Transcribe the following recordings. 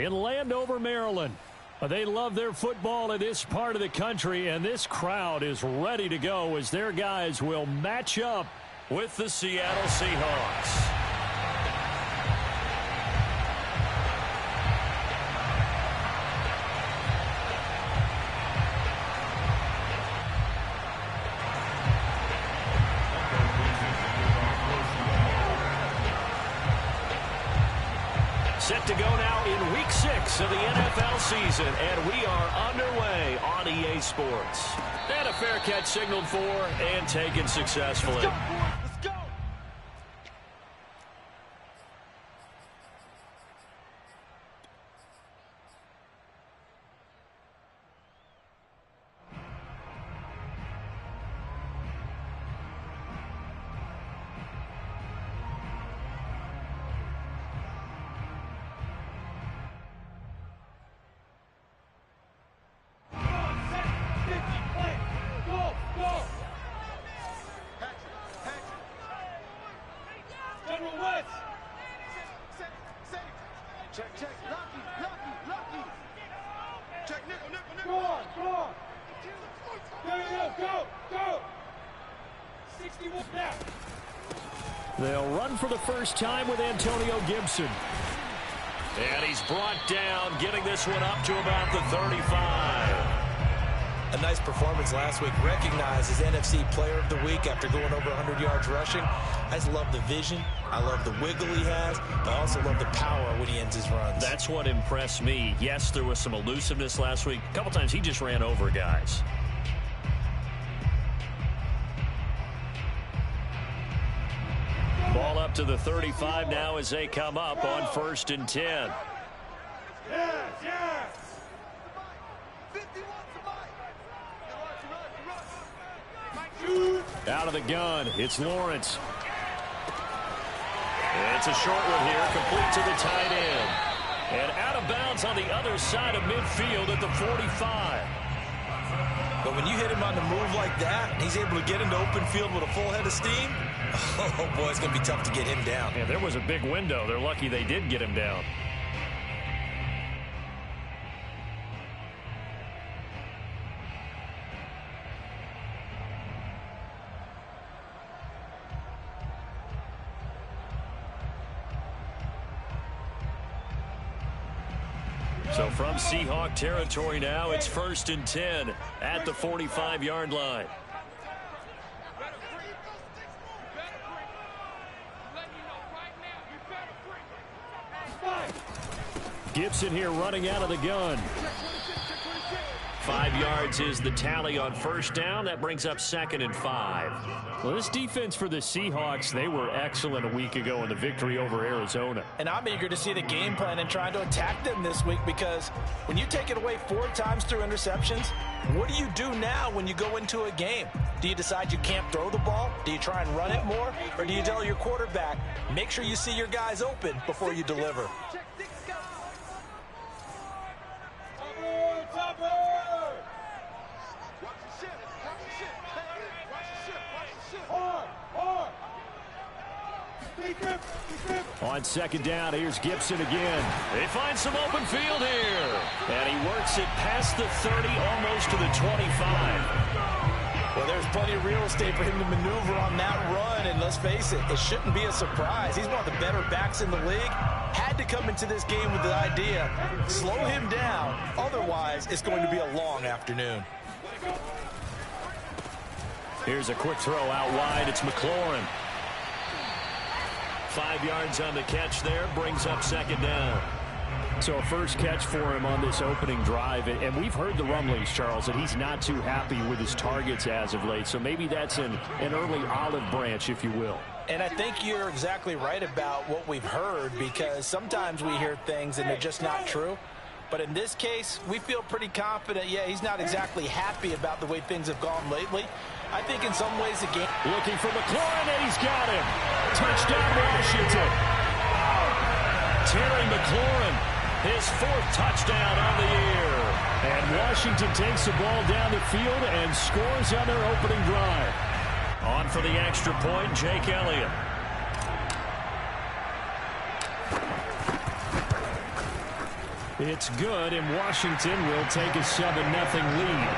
in Landover, Maryland. They love their football in this part of the country, and this crowd is ready to go as their guys will match up with the Seattle Seahawks. Set to go now in Week 6 of the NFL season, and we are underway on EA Sports. And a fair catch signaled for and taken successfully. Let's go. Check. Lucky. Check, nickel. Go. 61 snap. They'll run for the first time with Antonio Gibson. And he's brought down, getting this one up to about the 35. A nice performance last week. Recognized as NFC Player of the Week after going over 100 yards rushing. I just love the vision. I love the wiggle he has. But I also love the power when he ends his runs. That's what impressed me. Yes, there was some elusiveness last week. A couple times he just ran over guys. Ball up to the 35 now as they come up on 1st and 10. Yes. Out of the gun, it's Lawrence. It's a short one here, complete to the tight end. And out of bounds on the other side of midfield at the 45. But when you hit him on the move like that, and he's able to get into open field with a full head of steam, oh boy, it's going to be tough to get him down. Yeah, there was a big window. They're lucky they did get him down. So from Seahawk territory now, it's 1st and 10 at the 45-yard line. Gibson here running out of the gun. 5 yards is the tally on 1st down. That brings up 2nd and 5. Well, this defense for the Seahawks, they were excellent a week ago in the victory over Arizona. And I'm eager to see the game plan and trying to attack them this week, because when you take it away 4 times through interceptions, what do you do now when you go into a game? Do you decide you can't throw the ball? Do you try and run it more? Or do you tell your quarterback, make sure you see your guys open before you deliver? On 2nd down, here's Gibson again. They find some open field here. And he works it past the 30, almost to the 25. Well, there's plenty of real estate for him to maneuver on that run. And let's face it, it shouldn't be a surprise. He's one of the better backs in the league. Had to come into this game with the idea, slow him down. Otherwise, it's going to be a long afternoon. Here's a quick throw out wide. It's McLaurin. 5 yards on the catch there, brings up 2nd down. So a first catch for him on this opening drive. And we've heard the rumblings, Charles, that he's not too happy with his targets as of late. So maybe that's an early olive branch, if you will. And I think you're exactly right about what we've heard, because sometimes we hear things and they're just not true. But in this case, we feel pretty confident. Yeah, he's not exactly happy about the way things have gone lately. I think in some ways the game... Looking for McLaurin, and he's got him. Touchdown, Washington. Terry McLaurin, his 4th touchdown on the year. And Washington takes the ball down the field and scores on their opening drive. On for the extra point, Jake Elliott. It's good, and Washington will take a 7-0 lead.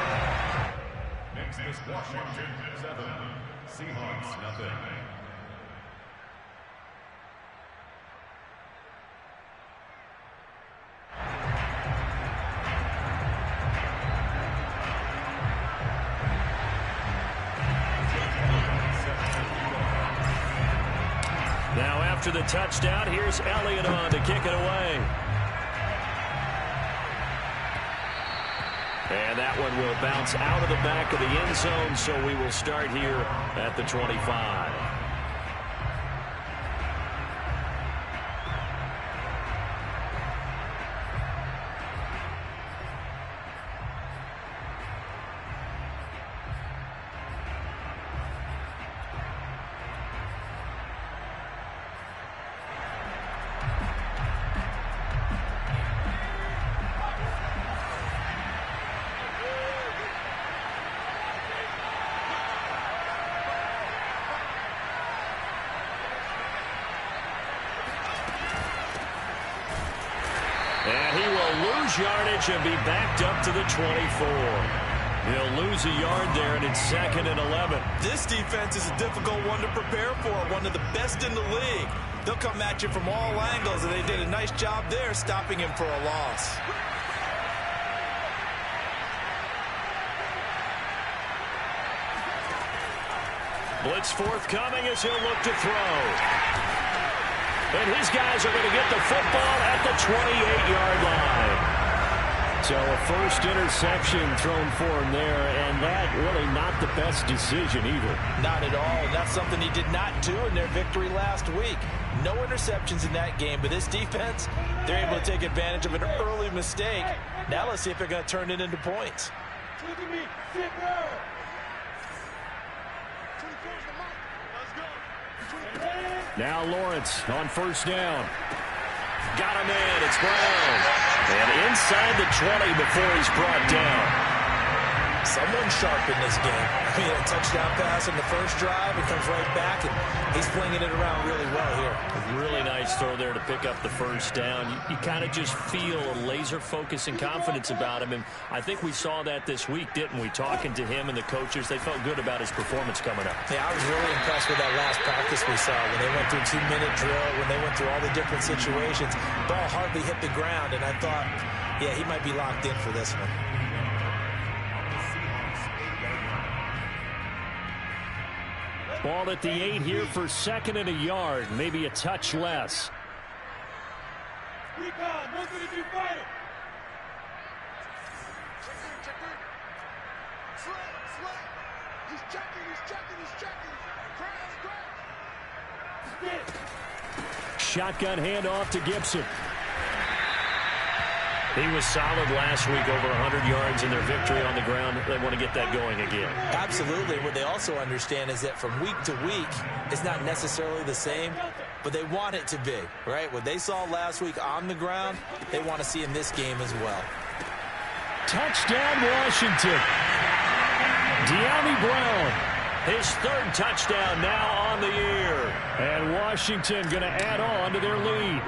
Next is Washington 7, Seahawks nothing. Now after the touchdown, here's Elliott on to kick it away. And that one will bounce out of the back of the end zone, so we will start here at the 25. And he will lose yardage and be backed up to the 24. He'll lose a yard there, and it's 2nd and 11. This defense is a difficult one to prepare for, one of the best in the league. They'll come at you from all angles, and they did a nice job there stopping him for a loss. Blitz forthcoming as he'll look to throw. And his guys are going to get the football at the 28-yard line. So a first interception thrown for him there, and that really not the best decision either. Not at all, and that's something he did not do in their victory last week. No interceptions in that game, but this defense, they're able to take advantage of an early mistake. Now let's see if they're going to turn it into points. Look at me. Sit there. Now Lawrence on first down. Got him in. It's Brown. And inside the 20 before he's brought down. Someone sharp in this game. He had a touchdown pass in the first drive. He comes right back, and he's flinging it around really well here. Really nice throw there to pick up the first down. You kind of just feel a laser focus and confidence about him, and I think we saw that this week, didn't we? Talking to him and the coaches, they felt good about his performance coming up. Yeah, I was really impressed with that last practice we saw when they went through 2-minute drill, when they went through all the different situations. Ball hardly hit the ground, and I thought, yeah, he might be locked in for this one. Ball at the 8 here for 2nd and a yard, maybe a touch less. Recon, 132 fighter. Check in. Slay. He's checking. Crash. Shotgun handoff to Gibson. He was solid last week, over 100 yards in their victory on the ground. They want to get that going again. Absolutely. What they also understand is that from week to week, it's not necessarily the same, but they want it to be, right? What they saw last week on the ground, they want to see in this game as well. Touchdown, Washington. De'Ami Brown, his 3rd touchdown now on the year. And Washington going to add on to their lead.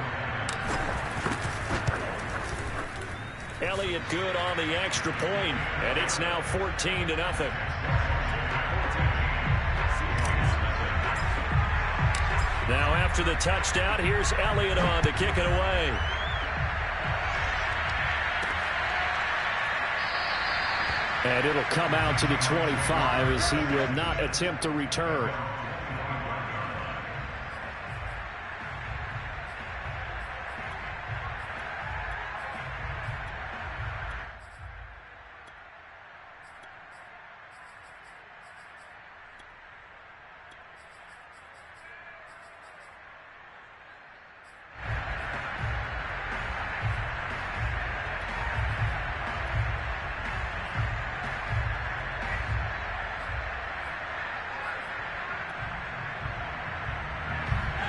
Elliott good on the extra point, and it's now 14-0. Now after the touchdown, here's Elliott on to kick it away. And it'll come out to the 25 as he will not attempt to return.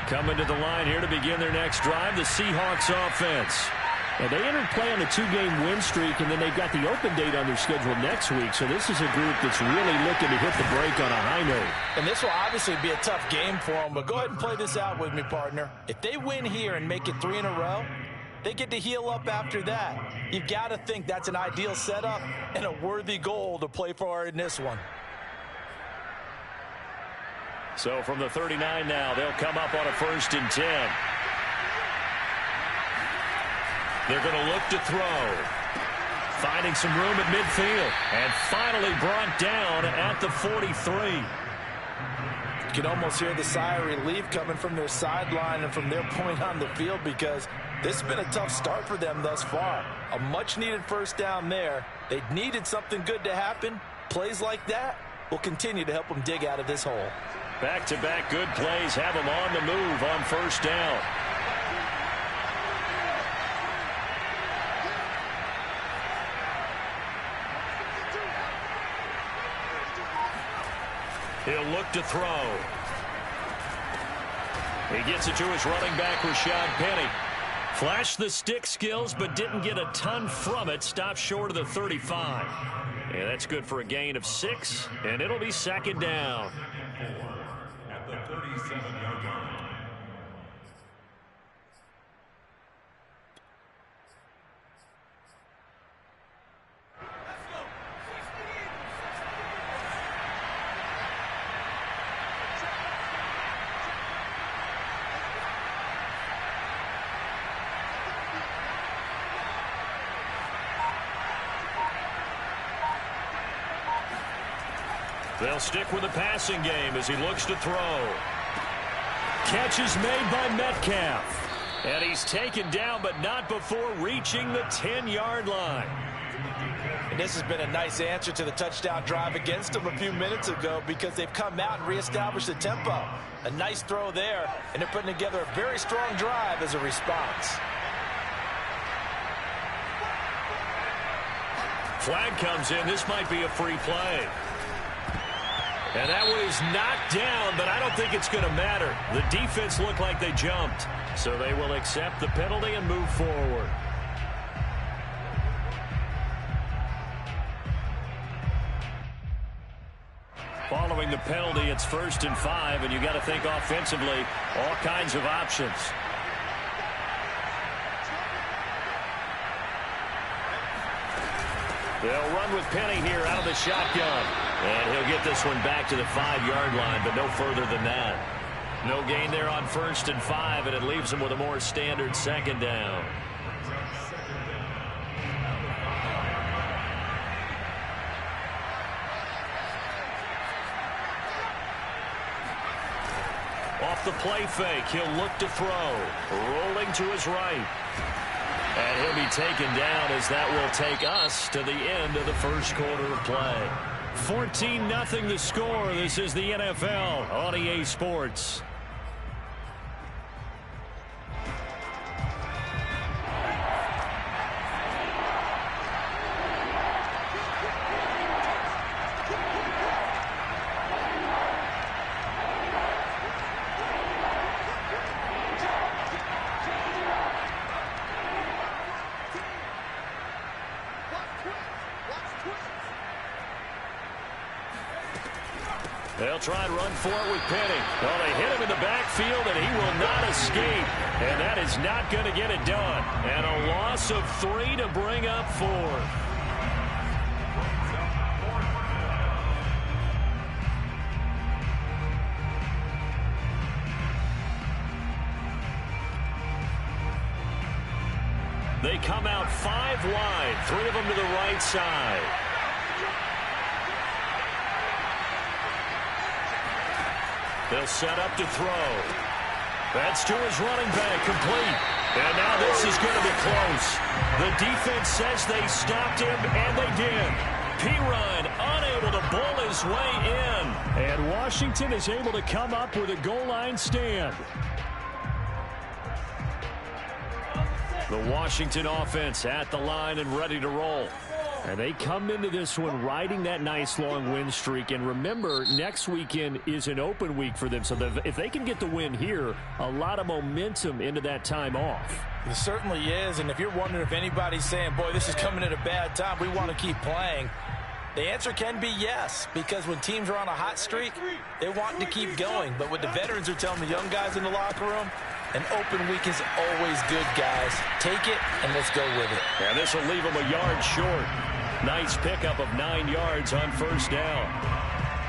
Coming to the line here to begin their next drive, the Seahawks offense. Now they entered play on a 2-game win streak, and then they've got the open date on their schedule next week. So this is a group that's really looking to hit the break on a high note. And this will obviously be a tough game for them, but go ahead and play this out with me, partner. If they win here and make it 3 in a row, They get to heal up after that. You've got to think that's an ideal setup and a worthy goal to play for in this one. So from the 39 now, they'll come up on a 1st and 10. They're going to look to throw. Finding some room at midfield. And finally brought down at the 43. You can almost hear the sigh of relief coming from their sideline and from their point on the field, because this has been a tough start for them thus far. A much-needed 1st down there. They needed something good to happen. Plays like that will continue to help them dig out of this hole. Back-to-back good plays have them on the move on 1st down. He'll look to throw. He gets it to his running back, Rashad Penny. Flashed the stick skills, but didn't get a ton from it. Stopped short of the 35. And that's good for a gain of 6, and it'll be 2nd down. At the 37-yard line. They'll stick with the passing game as he looks to throw. Catch is made by Metcalf. And he's taken down, but not before reaching the 10-yard line. And this has been a nice answer to the touchdown drive against them a few minutes ago, because they've come out and reestablished the tempo. A nice throw there, and they're putting together a very strong drive as a response. Flag comes in. This might be a free play. And that one is knocked down, but I don't think it's going to matter. The defense looked like they jumped. So they will accept the penalty and move forward. Following the penalty, it's 1st and 5, and you got to think offensively, all kinds of options. They'll run with Penny here out of the shotgun. And he'll get this one back to the 5-yard line, but no further than that. No gain there on 1st and 5, and it leaves them with a more standard 2nd down. Off the play fake, he'll look to throw. Rolling to his right. And he'll be taken down as that will take us to the end of the 1st quarter of play. 14-0 the score. This is the NFL on EA Sports. They'll try and run for it with Penny. Well, they hit him in the backfield, and he will not escape. And that is not going to get it done. And a loss of 3 to bring up 4. They come out 5 wide, 3 of them to the right side. They'll set up to throw. That's to his running back, complete. And now this is going to be close. The defense says they stopped him, and they did. Pirine unable to bull his way in. And Washington is able to come up with a goal line stand. The Washington offense at the line and ready to roll. And they come into this one riding that nice long win streak. And remember, next weekend is an open week for them. So if they can get the win here, a lot of momentum into that time off. It certainly is. And if you're wondering if anybody's saying, boy, this is coming at a bad time, we want to keep playing, the answer can be yes. Because when teams are on a hot streak, they want to keep going. But what the veterans are telling the young guys in the locker room, An open week is always good, guys. Take it, and let's go with it. And this will leave him a yard short. Nice pickup of 9 yards on first down.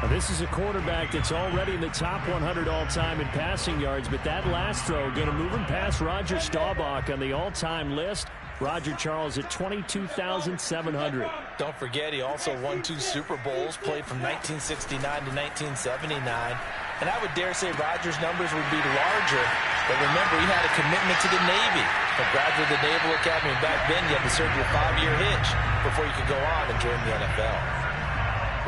Now, this is a quarterback that's already in the top 100 all-time in passing yards, but that last throw going to move him past Roger Staubach on the all-time list. Roger Charles at 22,700. Don't forget, he also won 2 Super Bowls, played from 1969 to 1979. And I would dare say Roger's numbers would be larger. But remember, he had a commitment to the Navy. A graduate of the Naval Academy. Back then, you had to serve your 5-year hitch before you could go on and join the NFL.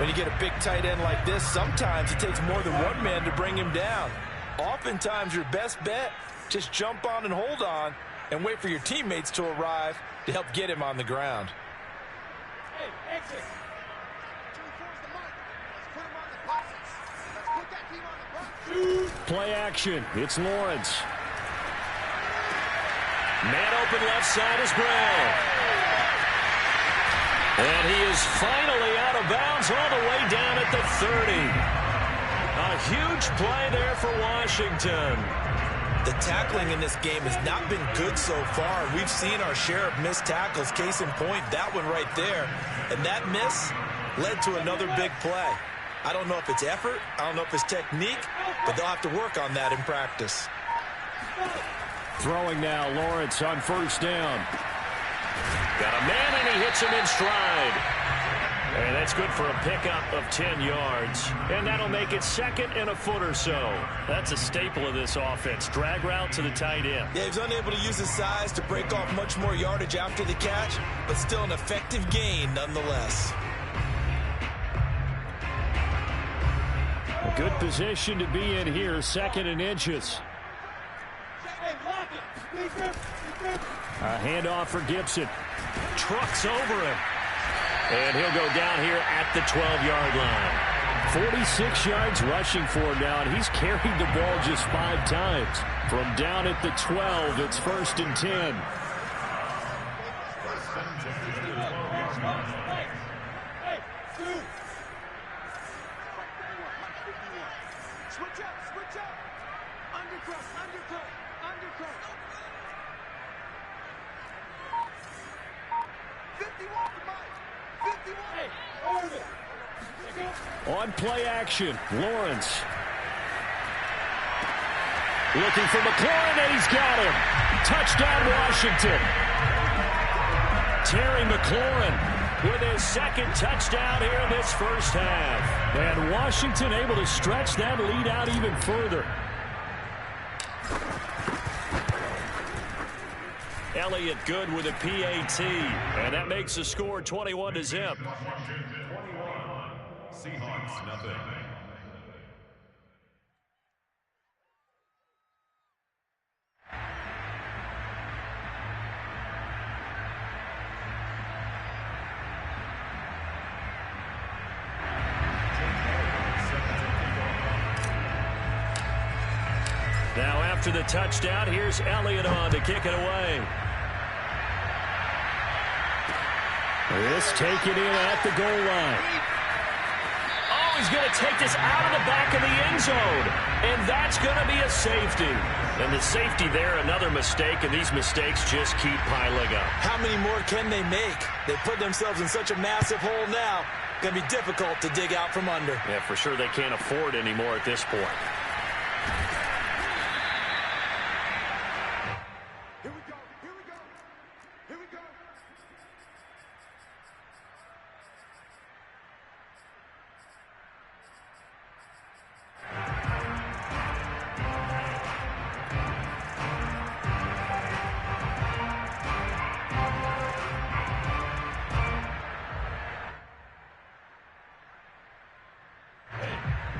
When you get a big tight end like this, sometimes it takes more than one man to bring him down. Oftentimes, your best bet, just jump on and hold on and wait for your teammates to arrive to help get him on the ground. Hey, exit. Play action. It's Lawrence. Man open left side is Brown. And he is finally out of bounds all the way down at the 30. A huge play there for Washington. The tackling in this game has not been good so far. We've seen our share of missed tackles. Case in point, that one right there. And that miss led to another big play. I don't know if it's effort, I don't know if it's technique, but they'll have to work on that in practice. Throwing now, Lawrence on first down. Got a man, and he hits him in stride. And that's good for a pickup of 10 yards. And that'll make it 2nd and a foot or so. That's a staple of this offense. Drag route to the tight end. Yeah, he was unable to use his size to break off much more yardage after the catch, but still an effective gain nonetheless. A good position to be in here, 2nd and inches. A handoff for Gibson. Trucks over him. And he'll go down here at the 12-yard line. 46 yards rushing for him now, and he's carried the ball just 5 times. From down at the 12, it's 1st and 10. On play action, Lawrence. Looking for McLaurin, and he's got him. Touchdown, Washington. Terry McLaurin with his 2nd touchdown here in this first half. And Washington able to stretch that lead out even further. Elliott good with a PAT, and that makes the score 21-0. Seahawks, nothing. Now after the touchdown, here's Elliott on to kick it away. This taken in at the goal line. Oh, he's going to take this out of the back of the end zone. And that's going to be a safety. And the safety there, another mistake, and these mistakes just keep piling up. How many more can they make? They put themselves in such a massive hole now. Going to be difficult to dig out from under. Yeah, for sure they can't afford anymore at this point.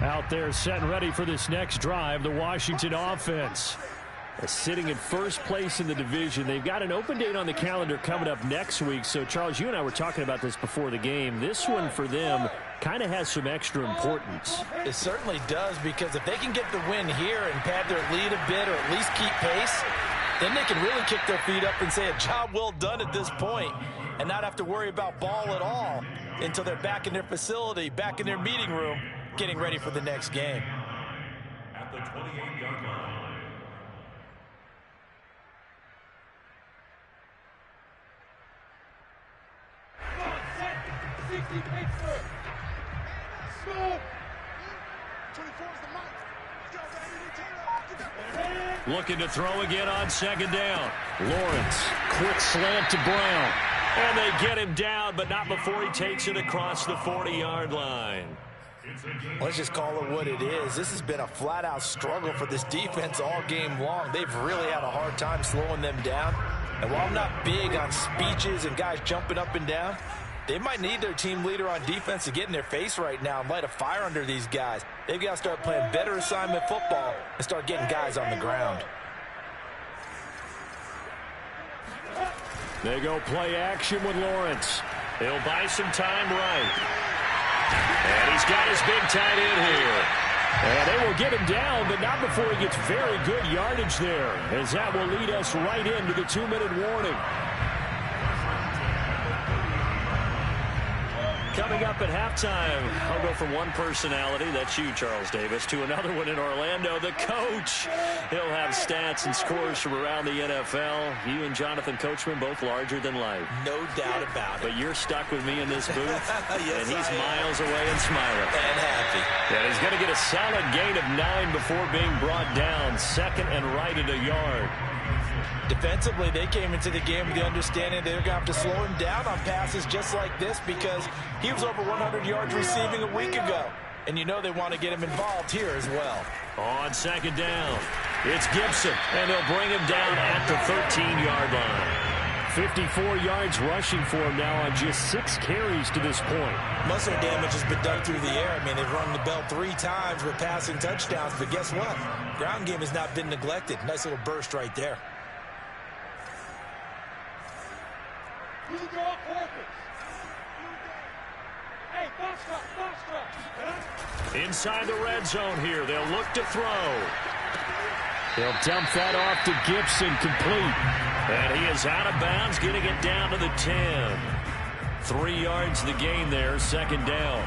Out there set and ready for this next drive, the Washington offense. Sitting in first place in the division. They've got an open date on the calendar coming up next week. So, Charles, you and I were talking about this before the game. This one for them kind of has some extra importance. It certainly does, because if they can get the win here and pad their lead a bit or at least keep pace, then they can really kick their feet up and say a job well done at this point and not have to worry about ball at all until they're back in their facility, back in their meeting room, getting ready for the next game. At the 28-yard line. Looking to throw again on second down. Lawrence, quick slant to Brown. And they get him down, but not before he takes it across the 40-yard line. Let's just call it what it is. This has been a flat-out struggle for this defense all game long. They've really had a hard time slowing them down. And while I'm not big on speeches and guys jumping up and down, they might need their team leader on defense to get in their face right now and light a fire under these guys. They've got to start playing better assignment football and start getting guys on the ground. They go play action with Lawrence. He'll buy some time right. And he's got his big tight end here. And they will get him down, but not before he gets very good yardage there, as that will lead us right into the 2-minute warning. Coming up at halftime, I'll go from one personality, that's you, Charles Davis, to another one in Orlando, the coach. He'll have stats and scores from around the NFL. You and Jonathan Coachman both larger than life. No doubt about it. But you're stuck with me in this booth, yes, and he's miles away and smiling. And happy. And he's going to get a solid gain of 9 before being brought down, second and right at a yard. Defensively, they came into the game with the understanding they're going to have to slow him down on passes just like this because he was over 100 yards receiving a week ago. And you know they want to get him involved here as well. On second down, it's Gibson, and they'll bring him down at the 13-yard line. 54 yards rushing for him now on just 6 carries to this point. Muscle damage has been done through the air. I mean, they've rung the bell 3 times with passing touchdowns, but guess what? Ground game has not been neglected. Nice little burst right there. Inside the red zone here, they'll look to throw. They'll dump that off to Gibson, complete. And he is out of bounds, getting it down to the 10. 3 yards the gain there, second down.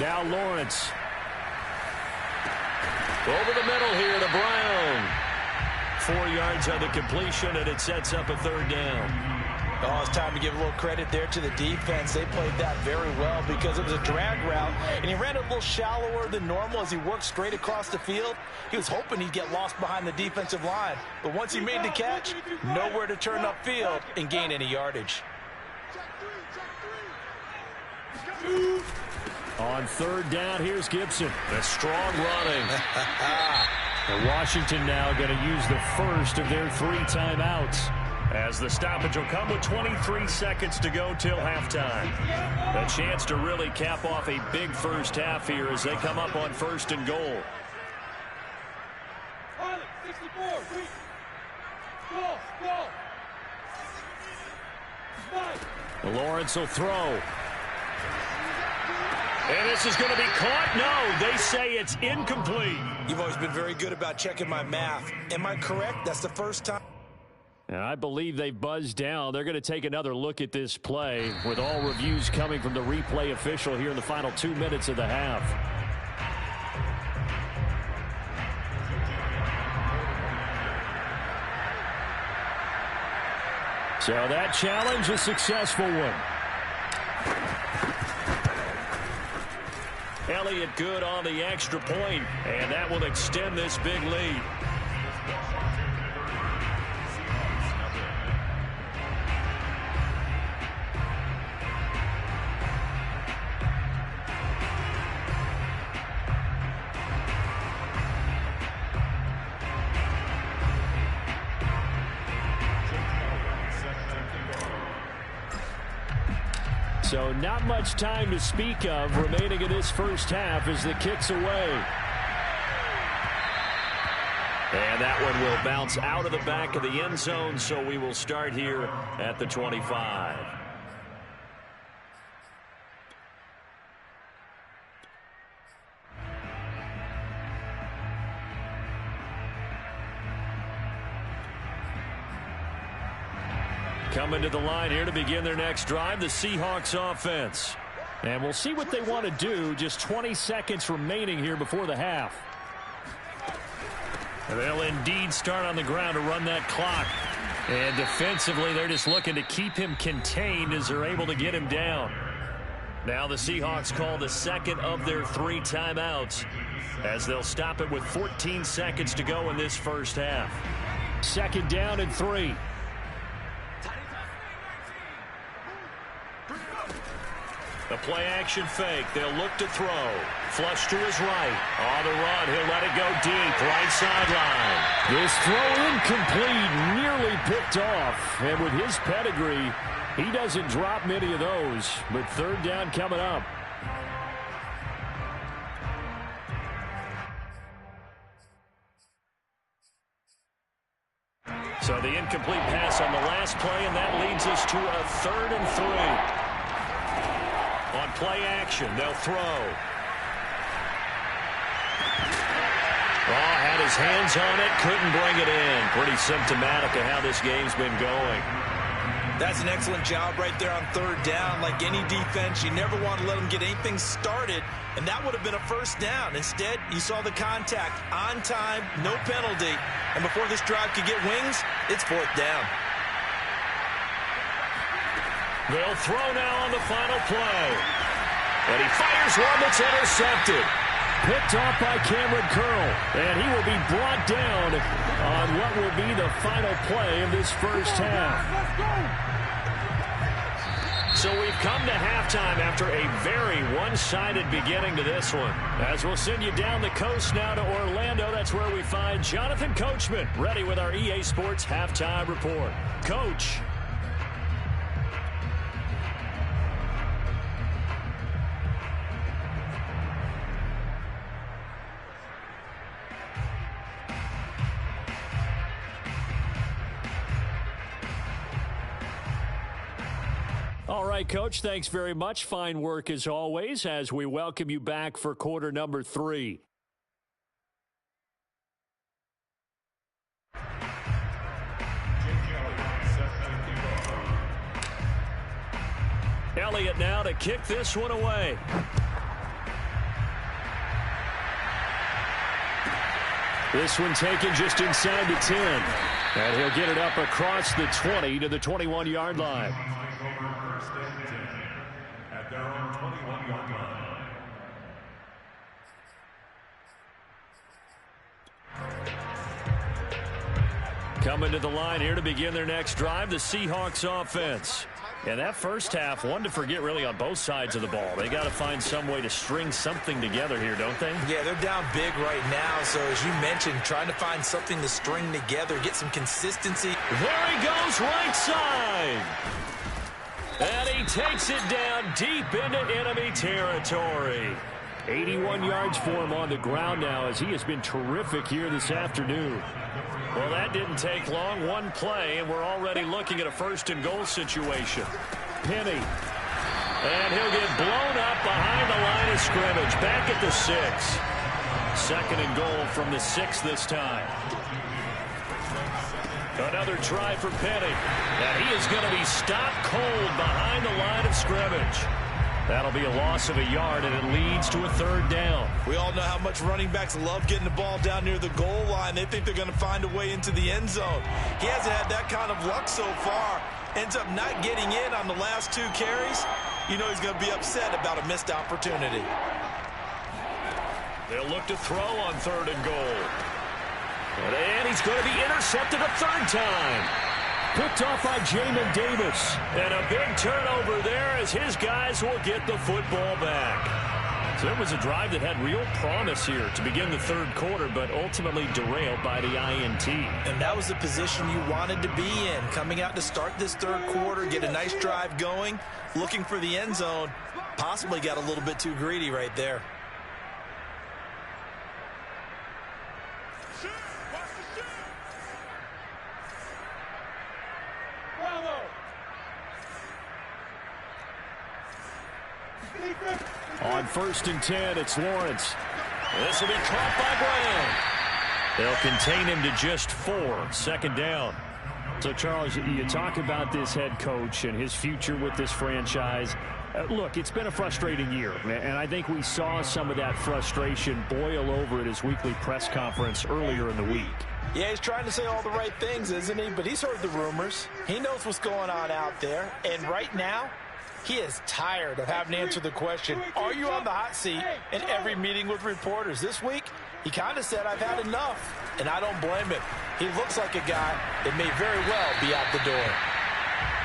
Now Lawrence. Over the middle here to Brown. 4 yards on the completion, and it sets up a third down. Oh, it's time to give a little credit there to the defense. They played that very well because it was a drag route, and he ran it a little shallower than normal as he worked straight across the field. He was hoping he'd get lost behind the defensive line, but once he made the catch, nowhere to turn upfield and gain any yardage. On third down, here's Gibson. The strong running. And Washington now going to use the first of their 3 timeouts, as the stoppage will come with 23 seconds to go till halftime. A chance to really cap off a big first half here as they come up on first and goal. Lawrence will throw. And this is going to be caught. No, they say it's incomplete. You've always been very good about checking my math. Am I correct? That's the first time. And I believe they've buzzed down. They're going to take another look at this play, with all reviews coming from the replay official here in the final 2 minutes of the half. So that challenge, a successful one. Elliott good on the extra point, and that will extend this big lead. So not much time to speak of remaining in this first half as the kick's away. And that one will bounce out of the back of the end zone, so we will start here at the 25. Coming to the line here to begin their next drive, the Seahawks offense. And we'll see what they want to do. Just 20 seconds remaining here before the half. They'll indeed start on the ground to run that clock. And defensively, they're just looking to keep him contained as they're able to get him down. Now the Seahawks call the second of their 3 timeouts as they'll stop it with 14 seconds to go in this first half. Second down and 3. The play-action fake. They'll look to throw. Flush to his right. On the run. He'll let it go deep. Right sideline. This throw incomplete. Nearly picked off. And with his pedigree, he doesn't drop many of those. But third down coming up. So the incomplete pass on the last play, and that leads us to a 3rd and 3. On play action, they'll throw. Oh, had his hands on it, couldn't bring it in. Pretty symptomatic of how this game's been going. That's an excellent job right there on 3rd down. Like any defense, you never want to let them get anything started, and that would have been a 1st down. Instead, you saw the contact on time, no penalty, and before this drive could get wings, it's 4th down. They'll throw now on the final play. And he fires one that's intercepted. Picked off by Cameron Curl. And he will be brought down on what will be the final play of this first half. So we've come to halftime after a very one-sided beginning to this one. As we'll send you down the coast now to Orlando, that's where we find Jonathan Coachman, ready with our EA Sports Halftime Report. Coach. All right, Coach, thanks very much. Fine work as always as we welcome you back for quarter number 3. Elliott now to kick this one away. This one taken just inside the 10. And he'll get it up across the 20 to the 21-yard line. Coming to the line here to begin their next drive, the Seahawks offense. And that first half, one to forget really on both sides of the ball. They got to find some way to string something together here, don't they? Yeah, they're down big right now. So as you mentioned, trying to find something to string together, get some consistency. There he goes, right side. And he takes it down deep into enemy territory. 81 yards for him on the ground now as he has been terrific here this afternoon. Well, that didn't take long. One play, and we're already looking at a 1st and goal situation. Penny. And he'll get blown up behind the line of scrimmage. Back at the 6. 2nd and goal from the 6 this time. Another try for Penny. And he is going to be stopped cold behind the line of scrimmage. That'll be a loss of a yard, and it leads to a 3rd down. We all know how much running backs love getting the ball down near the goal line. They think they're going to find a way into the end zone. He hasn't had that kind of luck so far. Ends up not getting in on the last 2 carries. You know he's going to be upset about a missed opportunity. They'll look to throw on 3rd and goal. And he's going to be intercepted a 3rd time. Picked off by Jamin Davis. And a big turnover there as his guys will get the football back. So it was a drive that had real promise here to begin the 3rd quarter, but ultimately derailed by the INT. And that was the position you wanted to be in. Coming out to start this 3rd quarter, get a nice drive going, looking for the end zone. Possibly got a little bit too greedy right there. On 1st and 10, it's Lawrence. This will be caught by Brown. They'll contain him to just 4. 2nd down. So, Charles, you talk about this head coach and his future with this franchise. Look, it's been a frustrating year, and I think we saw some of that frustration boil over at his weekly press conference earlier in the week. Yeah, he's trying to say all the right things, isn't he? But he's heard the rumors. He knows what's going on out there. And right now, he is tired of having to answer the question, are you on the hot seat in every meeting with reporters? This week, he kind of said, I've had enough. And I don't blame him. He looks like a guy that may very well be out the door.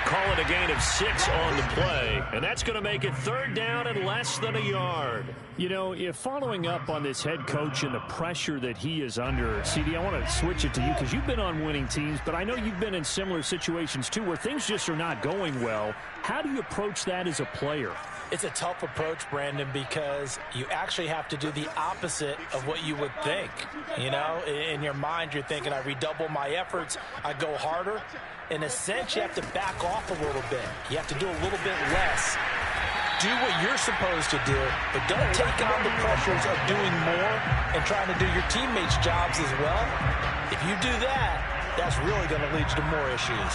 Call it a gain of 6 on the play, and that's going to make it 3rd down and less than a yard. You know, if following up on this head coach and the pressure that he is under, CD, I want to switch it to you because you've been on winning teams, but I know you've been in similar situations too where things just are not going well. How do you approach that as a player? It's a tough approach, Brandon, because you actually have to do the opposite of what you would think. You know, in your mind, you're thinking, I redouble my efforts, I go harder. In a sense, you have to back off a little bit. You have to do a little bit less. Do what you're supposed to do, but don't take on the pressures of doing more and trying to do your teammates' jobs as well. If you do that, that's really going to lead you to more issues.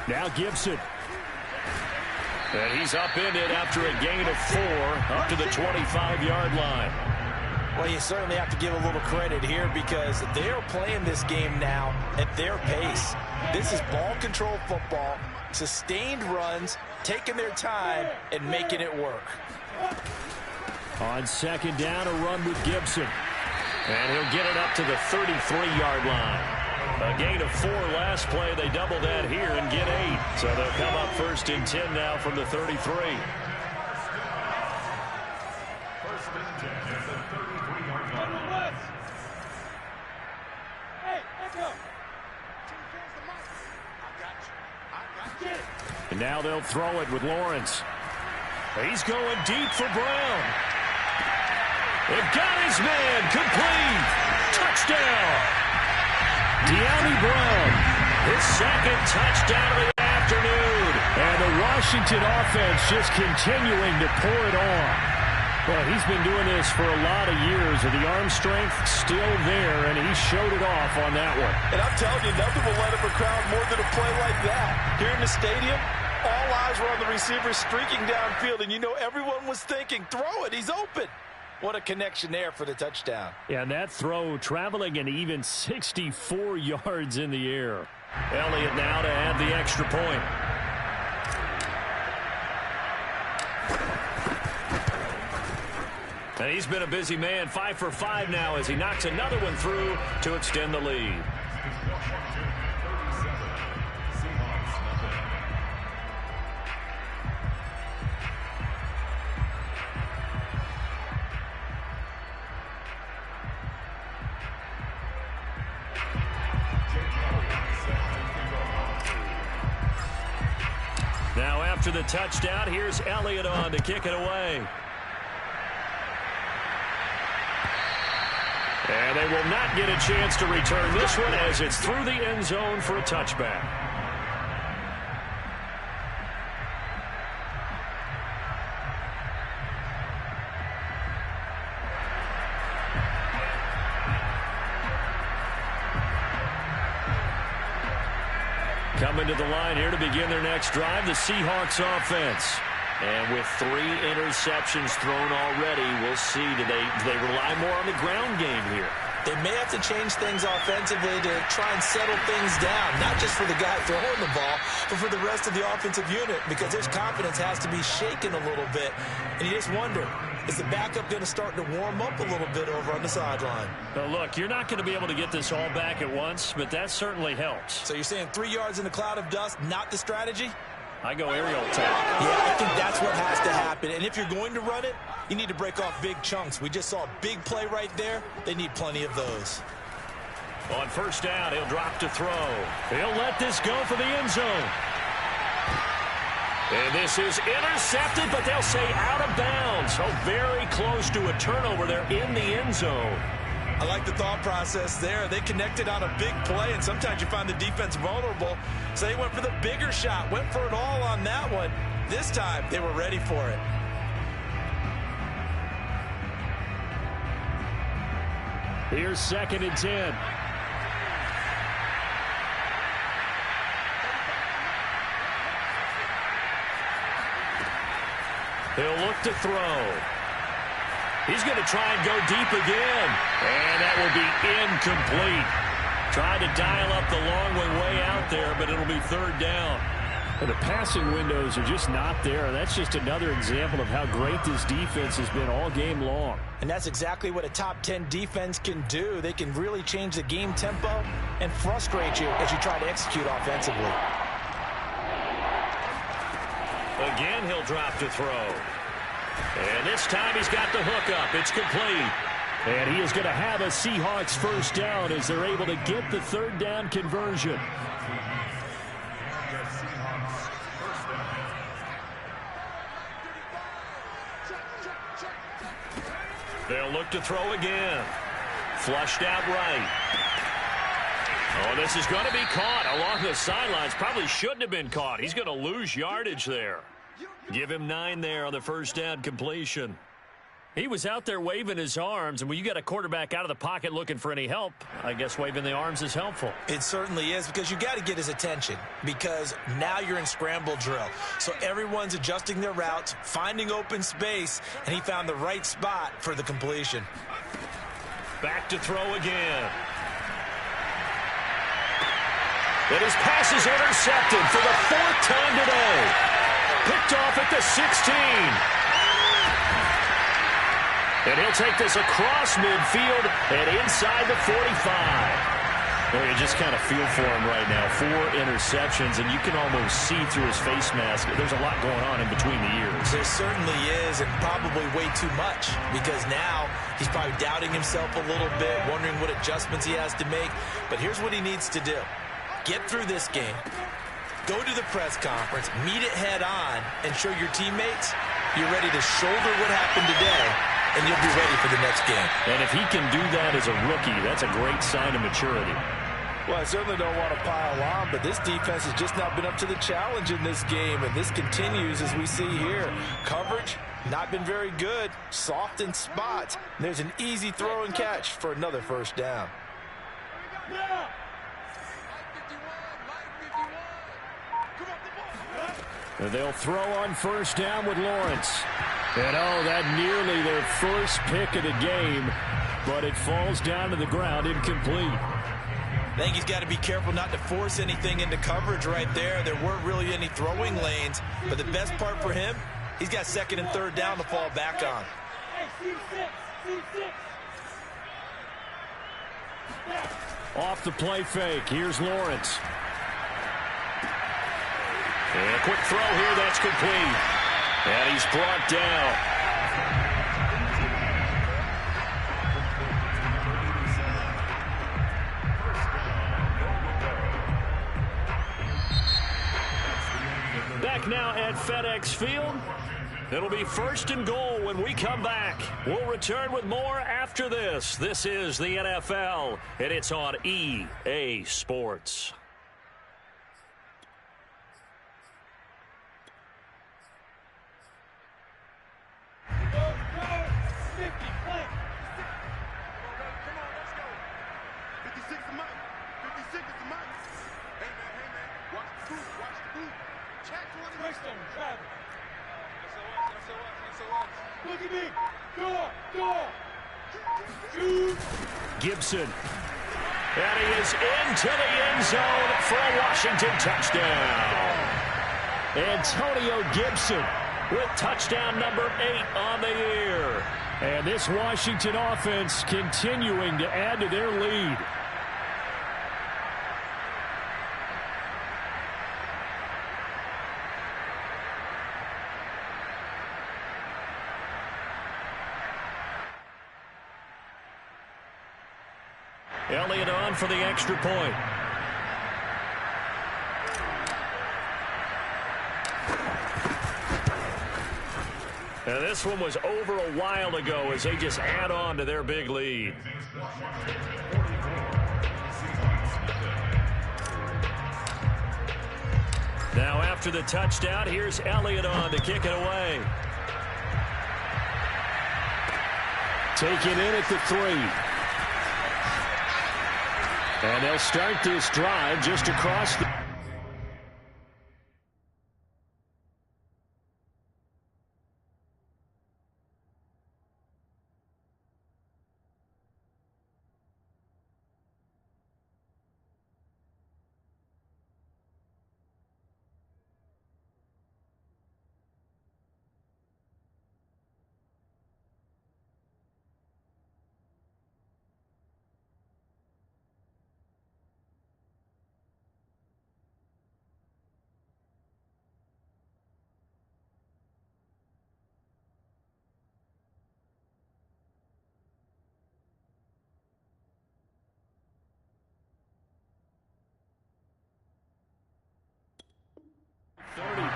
Now Gibson. And he's up in it after a gain of 4 up to the 25-yard line. Well, you certainly have to give a little credit here because they are playing this game now at their pace. This is ball control football, sustained runs, taking their time and making it work. On 2nd down, a run with Gibson. And he'll get it up to the 33-yard line. A gain of 4 last play. They double that here and get 8. So they'll come up 1st and 10 now from the 33. First and 10 at the 33-yard line. Hey, let's go. And now they'll throw it with Lawrence. He's going deep for Brown. They've got his man. Complete. Touchdown. De'Ami Brown, his 2nd touchdown of the afternoon. And the Washington offense just continuing to pour it on. Well, he's been doing this for a lot of years, and the arm strength still there, and he showed it off on that one. And I'm telling you, nothing will let up a crowd more than a play like that. Here in the stadium, all eyes were on the receiver streaking downfield, and you know everyone was thinking, throw it, he's open. What a connection there for the touchdown. Yeah, and that throw traveling an even 64 yards in the air. Elliott now to add the extra point. And he's been a busy man, 5 for 5 now as he knocks another one through to extend the lead. Now after the touchdown, here's Elliott on to kick it away. And they will not get a chance to return this one as it's through the end zone for a touchback. Coming to the line here to begin their next drive, the Seahawks offense. And with 3 interceptions thrown already, we'll see. Do they rely more on the ground game here? They may have to change things offensively to try and settle things down, not just for the guy throwing the ball, but for the rest of the offensive unit, because his confidence has to be shaken a little bit. And you just wonder, is the backup going to start to warm up a little bit over on the sideline? Well, look, you're not going to be able to get this all back at once, but that certainly helps. So you're saying 3 yards in a cloud of dust, not the strategy? I go aerial attack. Yeah, I think that's what has to happen. And if you're going to run it, you need to break off big chunks. We just saw a big play right there. They need plenty of those. On first down, he'll drop to throw. He'll let this go for the end zone. And this is intercepted, but they'll say out of bounds. So very close to a turnover there in the end zone. I like the thought process there. They connected on a big play, and sometimes you find the defense vulnerable. So they went for the bigger shot, went for it all on that one. This time, they were ready for it. Here's 2nd and 10. He'll look to throw. He's going to try and go deep again. And that will be incomplete. Trying to dial up the long way out there, but it'll be 3rd down. And the passing windows are just not there. That's just another example of how great this defense has been all game long. And that's exactly what a top 10 defense can do. They can really change the game tempo and frustrate you as you try to execute offensively. Again, he'll drop to throw. And this time he's got the hook up. It's complete. And he is going to have a Seahawks first down as they're able to get the 3rd down conversion. They'll look to throw again. Flushed out right. Oh, this is going to be caught along the sidelines. Probably shouldn't have been caught. He's going to lose yardage there. Give him 9 there on the first down completion. He was out there waving his arms, and when you got a quarterback out of the pocket looking for any help, I guess waving the arms is helpful. It certainly is, because you got to get his attention, because now you're in scramble drill. So everyone's adjusting their routes, finding open space, and he found the right spot for the completion. Back to throw again. And his pass is intercepted for the 4th time today. Picked off at the 16. And he'll take this across midfield and inside the 45. Well, you just kind of feel for him right now. 4 interceptions, and you can almost see through his face mask. There's a lot going on in between the ears. There certainly is, and probably way too much, because now he's probably doubting himself a little bit, wondering what adjustments he has to make. But here's what he needs to do. Get through this game. Go to the press conference, meet it head on, and show your teammates you're ready to shoulder what happened today, and you'll be ready for the next game. And if he can do that as a rookie, that's a great sign of maturity. Well, I certainly don't want to pile on, but this defense has just not been up to the challenge in this game, and this continues as we see here. Coverage, not been very good, soft in spots. There's an easy throw and catch for another first down. And they'll throw on first down with Lawrence. And oh, that nearly their first pick of the game, but it falls down to the ground incomplete. I think he's got to be careful not to force anything into coverage right there. There weren't really any throwing lanes, but the best part for him, he's got 2nd and 3rd down to fall back on. Off the play fake, here's Lawrence. And a quick throw here, that's complete. And he's brought down. Back now at FedEx Field. It'll be 1st and goal when we come back. We'll return with more after this. This is the NFL, and it's on EA Sports. Gibson. And he is into the end zone for a Washington touchdown. Antonio Gibson with touchdown number 8 on the year. And this Washington offense continuing to add to their lead. Elliott on for the extra point. And this one was over a while ago as they just add on to their big lead. Now after the touchdown, here's Elliott on to kick it away. Taken in at the 3. And they'll start this drive just across the...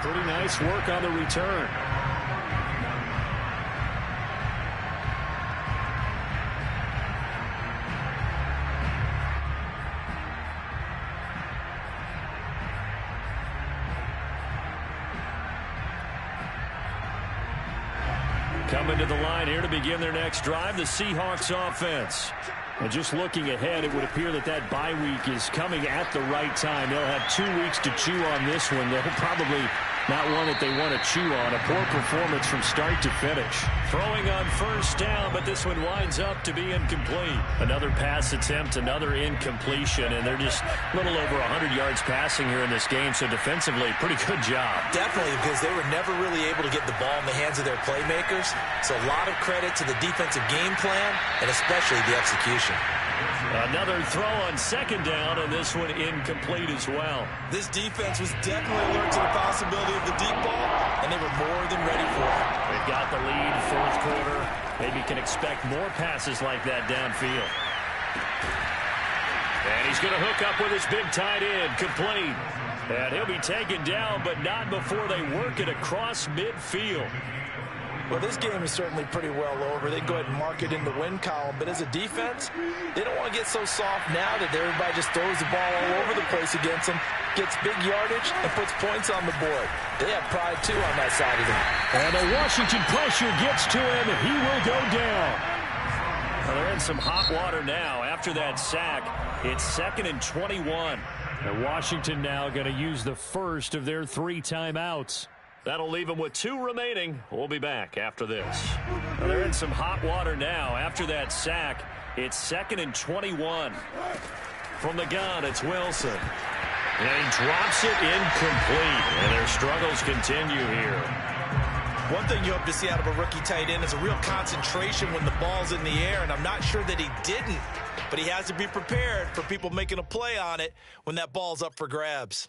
Pretty nice work on the return. Coming to the line here to begin their next drive, the Seahawks offense. And just looking ahead, it would appear that that bye week is coming at the right time. They'll have 2 weeks to chew on this one. They'll probably not one that they want to chew on. A poor performance from start to finish. Throwing on first down, but this one winds up to be incomplete. Another pass attempt, another incompletion, and they're just a little over 100 yards passing here in this game. So defensively, pretty good job. Definitely, because they were never really able to get the ball in the hands of their playmakers. So a lot of credit to the defensive game plan and especially the execution. Another throw on second down, and this one incomplete as well. This defense was definitely alert to the possibility of the deep ball, and they were more than ready for it. They've got the lead, fourth quarter. Maybe can expect more passes like that downfield. And he's going to hook up with his big tight end, complete. And he'll be taken down, but not before they work it across midfield. Well, this game is certainly pretty well over. They can go ahead and mark it in the win column. But as a defense, they don't want to get so soft now that everybody just throws the ball all over the place against them, gets big yardage, and puts points on the board. They have pride, too, on that side of them. And the Washington pressure gets to him. He will go down. Well, they're in some hot water now. After that sack, it's 2nd and 21. And Washington now going to use the first of their 3 timeouts. That'll leave them with 2 remaining. We'll be back after this. Well, they're in some hot water now. After that sack, it's 2nd and 21. From the gun, it's Wilson. And he drops it incomplete. And their struggles continue here. One thing you hope to see out of a rookie tight end is a real concentration when the ball's in the air, and I'm not sure that he didn't, but he has to be prepared for people making a play on it when that ball's up for grabs.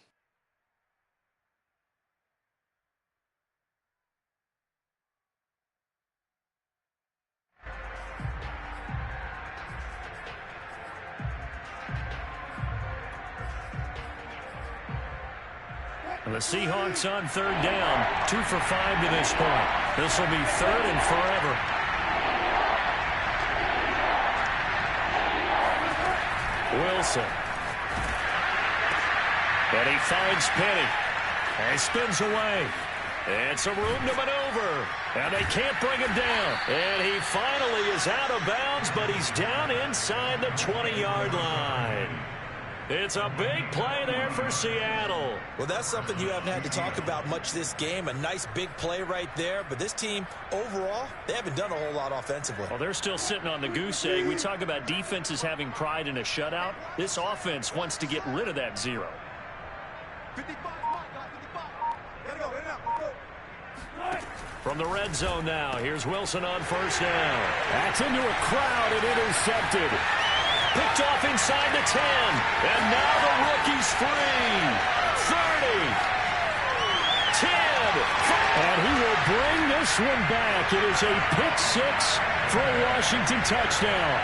The Seahawks on 3rd down. 2 for 5 to this point. This will be 3rd and forever. Wilson. And he finds Penny. And he spins away. And some room to maneuver. And they can't bring him down. And he finally is out of bounds, but he's down inside the 20-yard line. It's a big play there for Seattle. Well, that's something you haven't had to talk about much this game. A nice big play right there. But this team, overall, they haven't done a whole lot offensively. Well, they're still sitting on the goose egg. We talk about defenses having pride in a shutout. This offense wants to get rid of that 0. 55, gotta go, get it up. From the red zone now, here's Wilson on first down. That's into a crowd and intercepted. Picked off inside the 10. And now the rookie's free. 30. 10. And he will bring this one back. It is a pick 6 for a Washington touchdown.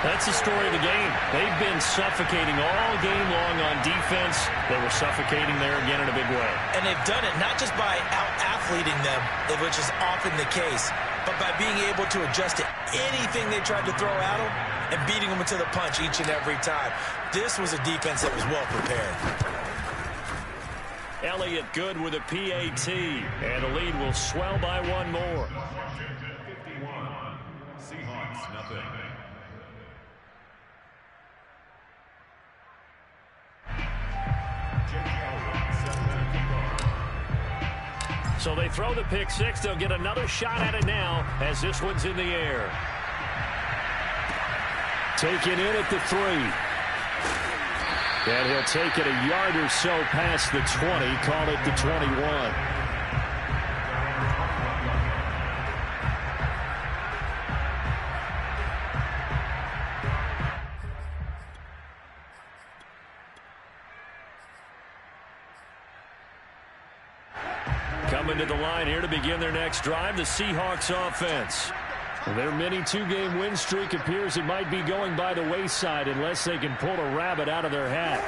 That's the story of the game. They've been suffocating all game long on defense. They were suffocating there again in a big way. And they've done it not just by out-athleting them, which is often the case, but by being able to adjust to anything they tried to throw at them and beating them into the punch each and every time. This was a defense that was well prepared. Elliott good with a PAT, and the lead will swell by one more. Washington 51, Seahawks nothing. So they throw the pick six. They'll get another shot at it now as this one's in the air. Taken in at the 3. And he'll take it a yard or so past the 20. Call it the 21. Coming to the line here to begin their next drive, the Seahawks offense. Their mini 2-game win streak appears it might be going by the wayside unless they can pull a rabbit out of their hat.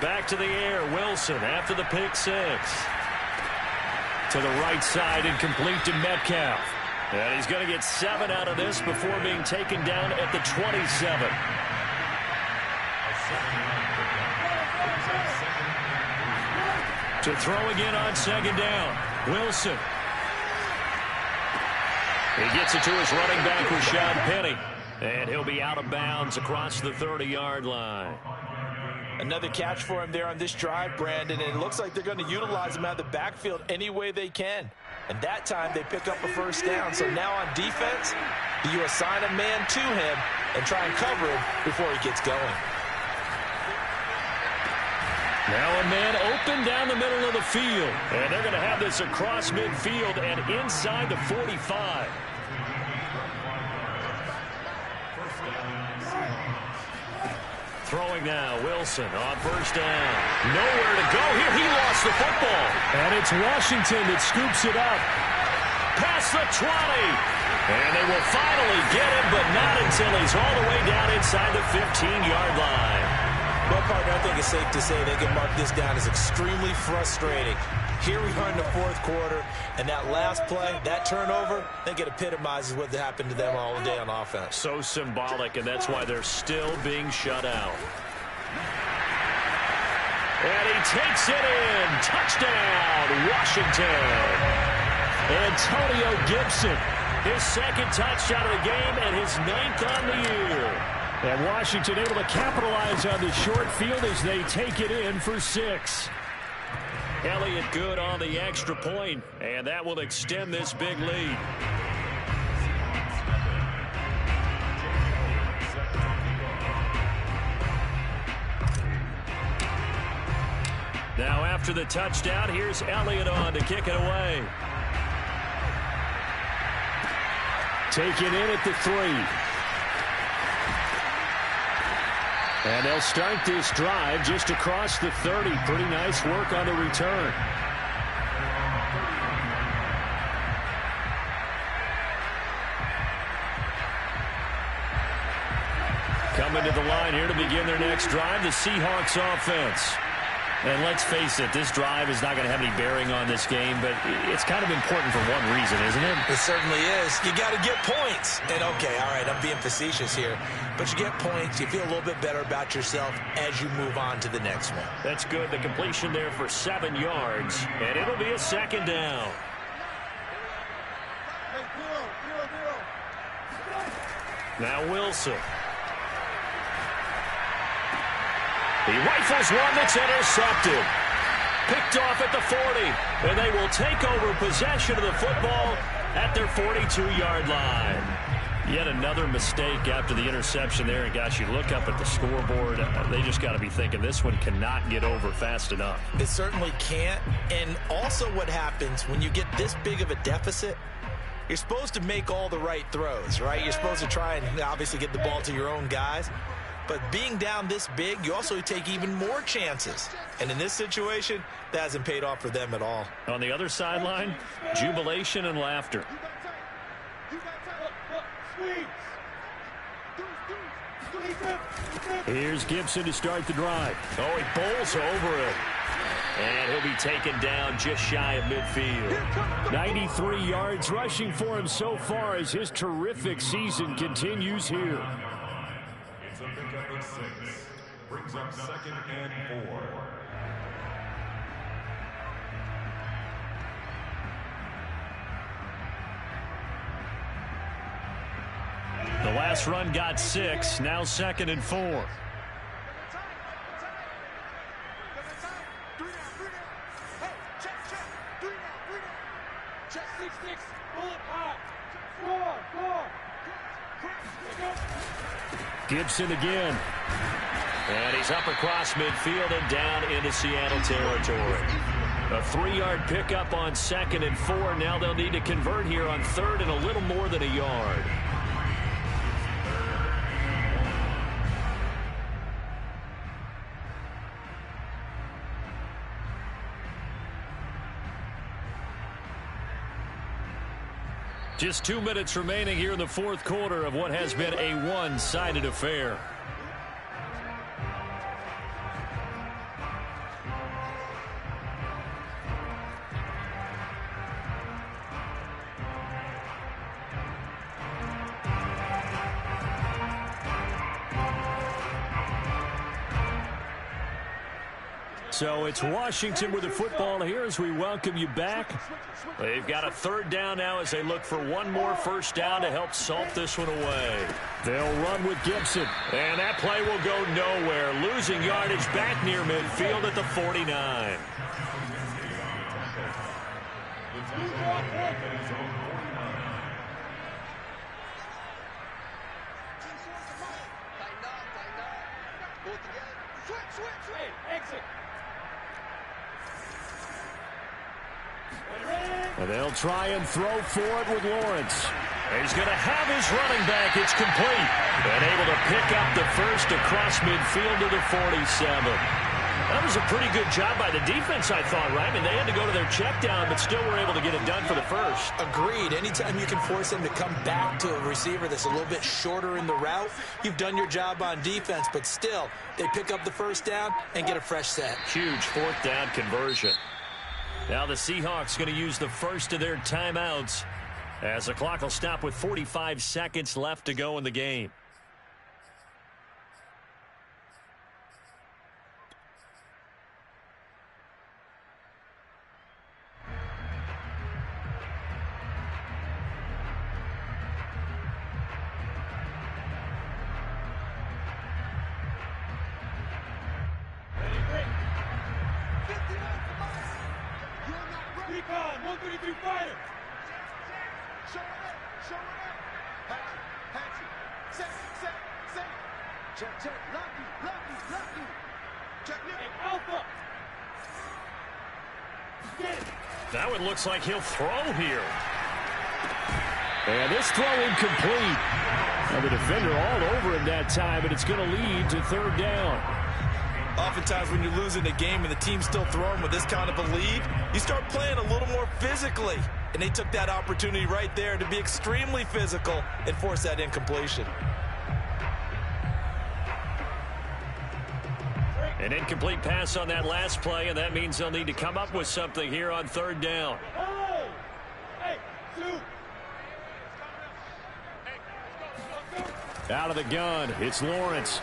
Back to the air, Wilson after the pick six. To the right side and complete to Metcalf. And he's going to get 7 out of this before being taken down at the 27. To throw again on second down. Wilson. He gets it to his running back, Rashad Penny. And he'll be out of bounds across the 30-yard line. Another catch for him there on this drive, Brandon. And it looks like they're going to utilize him out of the backfield any way they can. And that time they pick up a first down. So now on defense, do you assign a man to him and try and cover him before he gets going? Now a man open down the middle of the field. And they're going to have this across midfield and inside the 45. Throwing now, Wilson on first down. Nowhere to go here. He lost the football. And it's Washington that scoops it up. Past the 20. And they will finally get him, but not until he's all the way down inside the 15-yard line. Well, partner, I think it's safe to say they can mark this down as extremely frustrating. Here we are in the fourth quarter, and that last play, that turnover, I think it epitomizes what happened to them all day on offense. So symbolic, and that's why they're still being shut out. And he takes it in. Touchdown, Washington. Antonio Gibson, his second touchdown of the game and his 9th on the year. And Washington able to capitalize on the short field as they take it in for 6. Elliott good on the extra point, and that will extend this big lead. Now after the touchdown, here's Elliott on to kick it away. Taken in at the 3. And they'll start this drive just across the 30. Pretty nice work on the return. Coming to the line here to begin their next drive, the Seahawks offense. And let's face it, this drive is not going to have any bearing on this game, but it's kind of important for one reason, isn't it? It certainly is. You got to get points. And, okay, all right, I'm being facetious here. But you get points, you feel a little bit better about yourself as you move on to the next one. That's good. The completion there for 7 yards, and it'll be a second down. Now Wilson. He rifles one that's intercepted. Picked off at the 40. And they will take over possession of the football at their 42-yard line. Yet another mistake after the interception there. And, gosh, you look up at the scoreboard. They just got to be thinking this one cannot get over fast enough. It certainly can't. And also what happens when you get this big of a deficit, you're supposed to make all the right throws, right? You're supposed to try and obviously get the ball to your own guys. But being down this big, you also take even more chances. And in this situation, that hasn't paid off for them at all. On the other sideline, jubilation and laughter. Here's Gibson to start the drive. Oh, he bowls over it. And he'll be taken down just shy of midfield. 93 yards rushing for him so far as his terrific season continues here. It's a pickup of 6. Brings up 2nd and 4. The last run got 6. Now 2nd and 4. Gibson again. And he's up across midfield and down into Seattle territory. A 3-yard pickup on 2nd and 4. Now they'll need to convert here on 3rd and a little more than a yard. Just 2 minutes remaining here in the 4th quarter of what has been a one-sided affair. So it's Washington with the football here as we welcome you back. They've got a 3rd down now as they look for one more 1st down to help salt this one away. They'll run with Gibson. And that play will go nowhere. Losing yardage back near midfield at the 49. And they'll try and throw for it with Lawrence. He's going to have his running back. It's complete. And able to pick up the 1st across midfield to the 47. That was a pretty good job by the defense, I thought, right? I mean, they had to go to their check down, but still were able to get it done for the 1st. Agreed. Anytime you can force them to come back to a receiver that's a little bit shorter in the route, you've done your job on defense, but still, they pick up the 1st down and get a fresh set. Huge 4th down conversion. Now the Seahawks going to use the 1st of their timeouts as the clock will stop with 45 seconds left to go in the game. That one looks like he'll throw here. And this throw incomplete. And the defender all over him that time, and it's going to lead to 3rd down. Oftentimes when you're losing the game and the team's still throwing with this kind of a lead, you start playing a little more physically. And they took that opportunity right there to be extremely physical and force that incompletion. An incomplete pass on that last play, and that means they'll need to come up with something here on 3rd down. Out of the gun, it's Lawrence.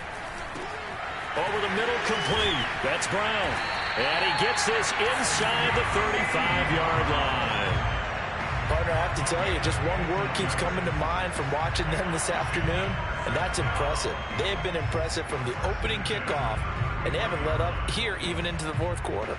Over the middle, complete. That's Brown. And he gets this inside the 35-yard line. Partner, I have to tell you, just one word keeps coming to mind from watching them this afternoon, and that's impressive. They have been impressive from the opening kickoff, and they haven't let up here even into the 4th quarter.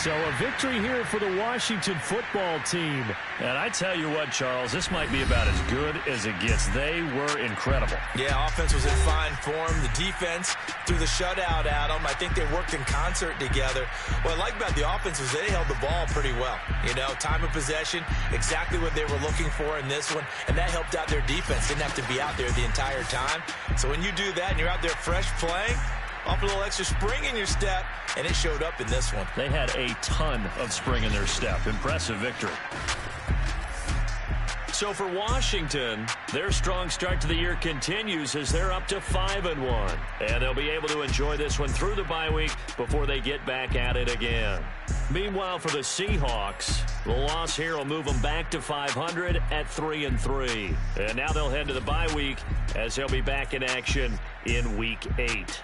So a victory here for the Washington football team. And I tell you what, Charles, this might be about as good as it gets. They were incredible. Yeah, offense was in fine form. The defense threw the shutout at them. I think they worked in concert together. What I like about the offense was they held the ball pretty well. You know, time of possession, exactly what they were looking for in this one, and that helped out their defense. Didn't have to be out there the entire time. So when you do that and you're out there fresh playing, off a little extra spring in your step, and it showed up in this one. They had a ton of spring in their step. Impressive victory. So for Washington, their strong start to the year continues as they're up to 5-1. And they'll be able to enjoy this one through the bye week before they get back at it again. Meanwhile, for the Seahawks, the loss here will move them back to 500 at 3-3. And now they'll head to the bye week as they'll be back in action in Week 8.